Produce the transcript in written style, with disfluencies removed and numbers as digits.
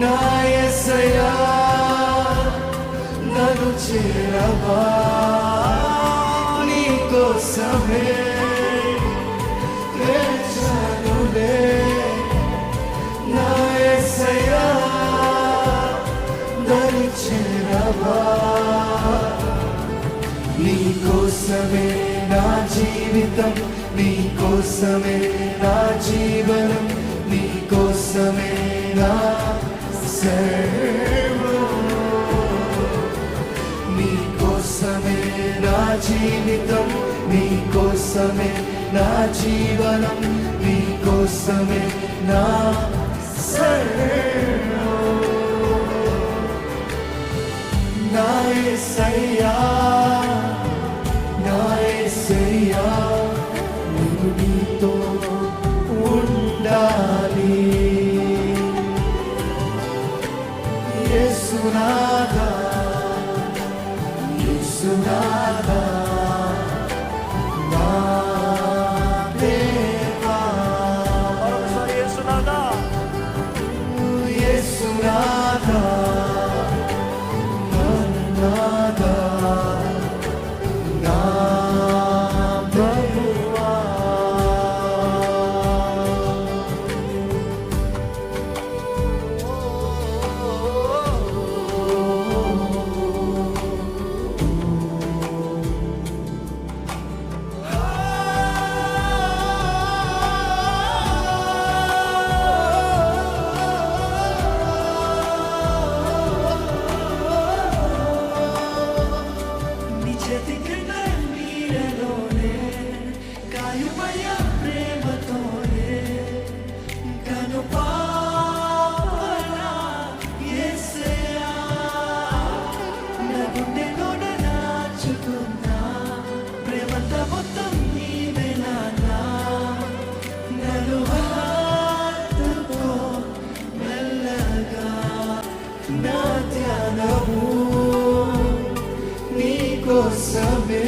నా యేసయ్యా నన్ను చేరవా నీ కోసమే వేచానులే నా యేసయ్యా నన్ను చేరవా నీ కోసమే నా జీవితం నీ కోసమే నా జీవనం నీ కోసమే నా సర్వం నీ కోసమే నా జీవితం నీ కోసమే నా జీవనం నీ కోసమే నా సర్వం నా యేసయ్యా నా యేసయ్యా నేను నీతో ఉండాలి యేసునాథా యేసునాథా నా దేవా మరొకసారి యేసునాథా యేసునాథా నాథా నా ప్రభువా నా ధ్యానము నీ కోసమే